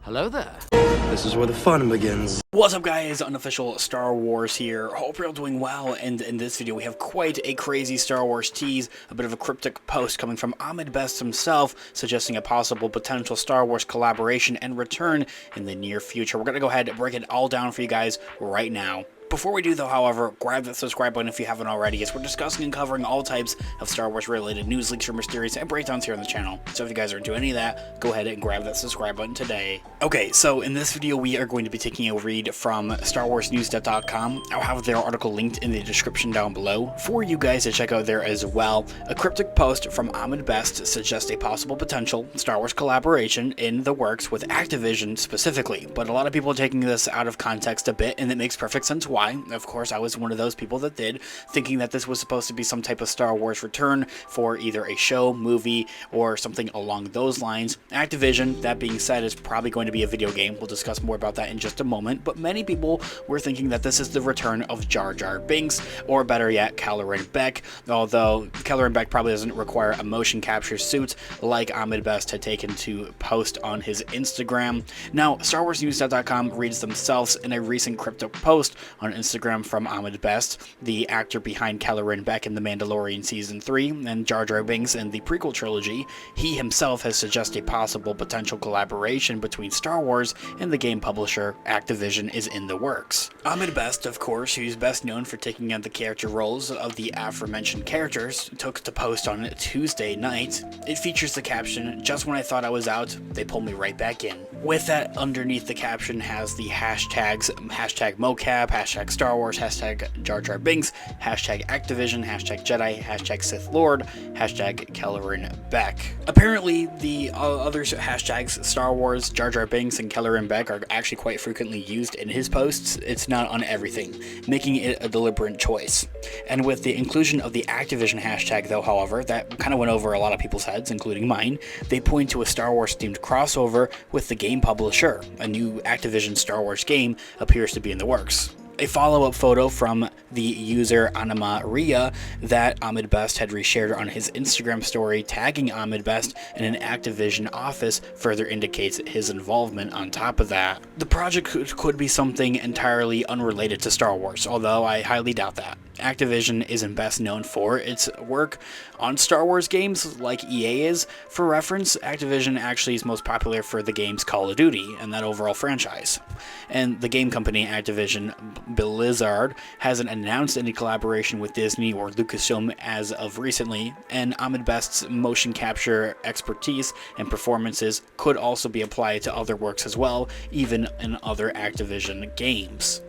Hello there. This is where the fun begins. What's up guys, Unofficial Star Wars here. Hope you're all doing well, and in this video we have quite a crazy Star Wars tease, a bit of a cryptic post coming from AHMED Best himself, suggesting a possible potential Star Wars collaboration and return in the near future. We're going to go ahead and break it all down for you guys right now. Before we do though, however, grab that subscribe button if you haven't already, as we're discussing and covering all types of Star Wars related news, leaks, rumors, theories, and breakdowns here on the channel. So if you guys are into any of that, go ahead and grab that subscribe button today. Okay, so in this video we are going to be taking a read from StarWarsNews.com. I'll have their article linked in the description down below for you guys to check out there as well. A cryptic post from AHMED Best suggests a possible potential Star Wars collaboration in the works with Activision specifically, but a lot of people are taking this out of context a bit, and it makes perfect sense why. Of course, I was one of those people that did, thinking that this was supposed to be some type of Star Wars return for either a show, movie, or something along those lines. Activision, that being said, is probably going to be a video game. We'll discuss more about that in just a moment, but many people were thinking that this is the return of Jar Jar Binks, or better yet, Kelleran Beck, although Kelleran Beck probably doesn't require a motion capture suit like AHMED Best had taken to post on his Instagram. Now, StarWarsNews.com reads themselves in a recent crypto post on Instagram from AHMED Best, the actor behind Kelleran Beck in The Mandalorian Season 3 and Jar Jar Binks in the prequel trilogy. He himself has suggested a possible potential collaboration between Star Wars and the game publisher Activision is in the works. AHMED Best, of course, who's best known for taking on the character roles of the aforementioned characters, took to post on Tuesday night. It features the caption, "Just when I thought I was out, they pulled me right back in." With that, underneath the caption has the hashtags, hashtag mocap, hashtag Star Wars, hashtag Jar Jar Binks, hashtag Activision, hashtag Jedi, hashtag Sith Lord, hashtag Kelleran Beck. Apparently, the other hashtags, Star Wars, Jar Jar Binks, and Kelleran Beck, are actually quite frequently used in his posts. It's not on everything, making it a deliberate choice. And with the inclusion of the Activision hashtag, though, however, that kind of went over a lot of people's heads, including mine. They point to a Star Wars-themed crossover with the game publisher. A new Activision Star Wars game appears to be in the works. A follow-up photo from the user Anima Ria that AHMED Best had reshared on his Instagram story tagging AHMED Best in an Activision office further indicates his involvement on top of that. The project could be something entirely unrelated to Star Wars, although I highly doubt that. Activision isn't best known for its work on Star Wars games like EA is. For reference, Activision actually is most popular for the games Call of Duty and that overall franchise. And the game company Activision Blizzard hasn't announced any collaboration with Disney or Lucasfilm as of recently, and AHMED Best's motion capture expertise and performances could also be applied to other works as well, even in other Activision games.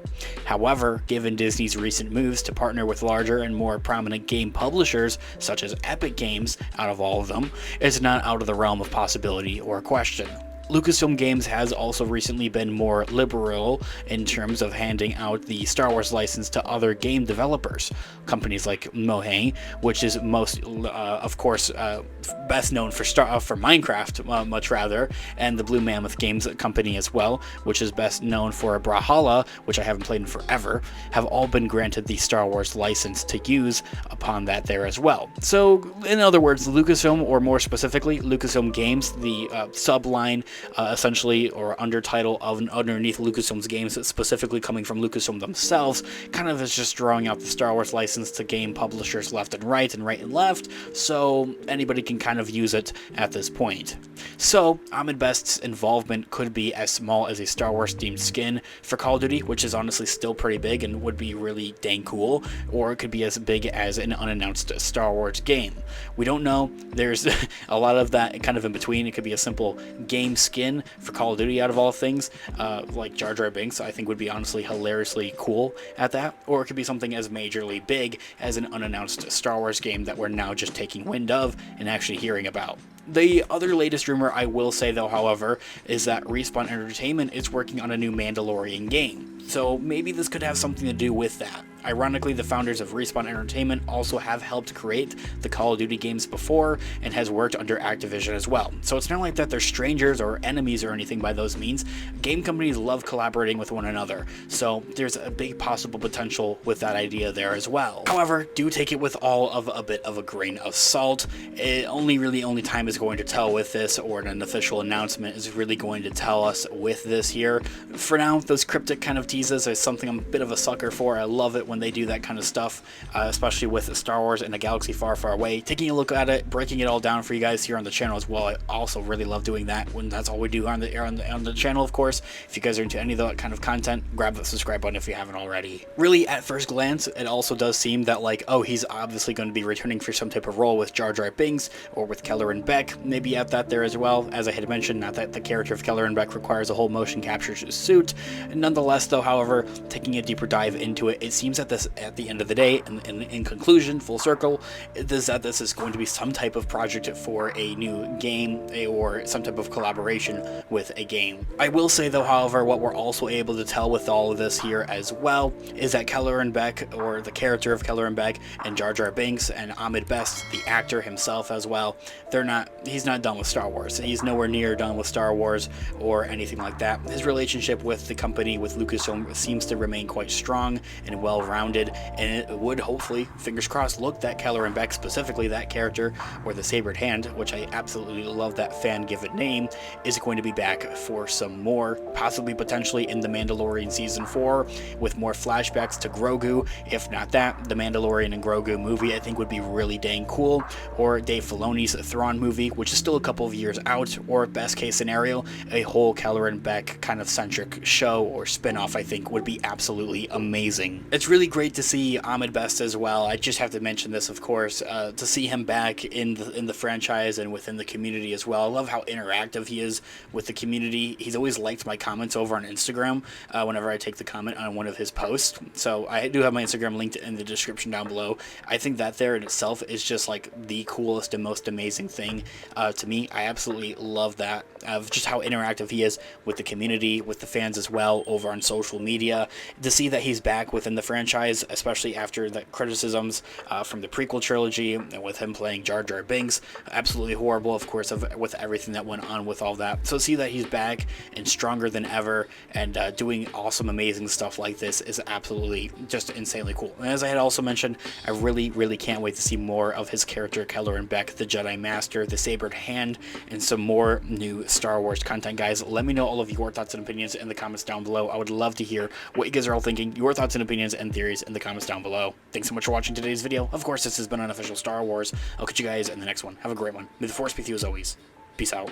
However, given Disney's recent moves to partner with larger and more prominent game publishers, such as Epic Games, out of all of them, it's not out of the realm of possibility or question. Lucasfilm Games has also recently been more liberal in terms of handing out the Star Wars license to other game developers. Companies like Mohang, which is most, of course, best known for Minecraft, much rather, and the Blue Mammoth Games company as well, which is best known for Brawlhalla, which I haven't played in forever, have all been granted the Star Wars license to use upon that there as well. So, in other words, Lucasfilm, or more specifically, Lucasfilm Games, the subline essentially, or undertitle of underneath Lucasfilm's games, specifically coming from Lucasfilm themselves, kind of is just drawing out the Star Wars license to game publishers left and right and left, so anybody can kind of use it at this point. So, AHMED Best's involvement could be as small as a Star Wars themed skin for Call of Duty, which is honestly still pretty big and would be really dang cool, or it could be as big as an unannounced Star Wars game. We don't know. There's a lot of that kind of in between. It could be a simple game skin for Call of Duty out of all things, like Jar Jar Binks, I think would be honestly hilariously cool at that, or it could be something as majorly big as an unannounced Star Wars game that we're now just taking wind of and actually hearing about. The other latest rumor I will say though, however, is that Respawn Entertainment is working on a new Mandalorian game. So maybe this could have something to do with that. Ironically, the founders of Respawn Entertainment also have helped create the Call of Duty games before and has worked under Activision as well. So it's not like that they're strangers or enemies or anything by those means. Game companies love collaborating with one another, so there's a big possible potential with that idea there as well. However, do take it with all of a bit of a grain of salt. Only time is going to tell with this, or an official announcement is really going to tell us with this here. For now, those cryptic kind of teases are something I'm a bit of a sucker for. I love it when they do that kind of stuff, especially with Star Wars in a galaxy far, far away. Taking a look at it, breaking it all down for you guys here on the channel as well. I also really love doing that when that's all we do on the channel, of course. If you guys are into any of that kind of content, grab the subscribe button if you haven't already. Really, at first glance, it also does seem that like, oh, he's obviously going to be returning for some type of role with Jar Jar Binks or with Kelleran Beck, maybe at that there as well. As I had mentioned, not that the character of Kelleran Beck requires a whole motion capture suit. Nonetheless, though, however, taking a deeper dive into it, it seems that this, at the end of the day, and in conclusion, full circle, this is going to be some type of project for a new game or some type of collaboration with a game. I will say, though, however, what we're also able to tell with all of this here as well is that Kelleran Beck, or the character of Kelleran Beck, and Jar Jar Binks and Ahmed Best, the actor himself as well, he's not done with Star Wars. He's nowhere near done with Star Wars or anything like that. His relationship with the company, with Lucasfilm, seems to remain quite strong and well-rounded, and it would hopefully, fingers crossed, look that Kelleran Beck, specifically that character, or the Sabered Hand, which I absolutely love that fan-given name, is going to be back for some more, possibly potentially in The Mandalorian Season 4, with more flashbacks to Grogu. If not that, the Mandalorian and Grogu movie I think would be really dang cool, or Dave Filoni's Thrawn movie, which is still a couple of years out, or best case scenario, a whole Kelleran Beck kind of centric show or spin-off I think would be absolutely amazing. It's really great to see Ahmed Best as well. I just have to mention this, of course, to see him back in the franchise and within the community as well. I love how interactive he is with the community. He's always liked my comments over on Instagram whenever I take the comment on one of his posts. So I do have my Instagram linked in the description down below. I think that there in itself is just like the coolest and most amazing thing to me. I absolutely love that, of just how interactive he is with the community, with the fans as well, over on social media. To see that he's back within the franchise, especially after the criticisms from the prequel trilogy, and with him playing Jar Jar Binks, absolutely horrible, of course, with everything that went on with all that. So to see that he's back and stronger than ever and doing awesome, amazing stuff like this is absolutely just insanely cool. And as I had also mentioned, I really, really can't wait to see more of his character, Kelleran Beck, the Jedi Master, the Sabered Hand, and some more new Star Wars content, guys. Let me know all of your thoughts and opinions in the comments down below. I would love to hear what you guys are all thinking, your thoughts and opinions and theories in the comments down below. Thanks so much for watching today's video. Of course, this has been Unofficial Star Wars. I'll catch you guys in the next one. Have a great one. May the Force be with you as always. Peace out.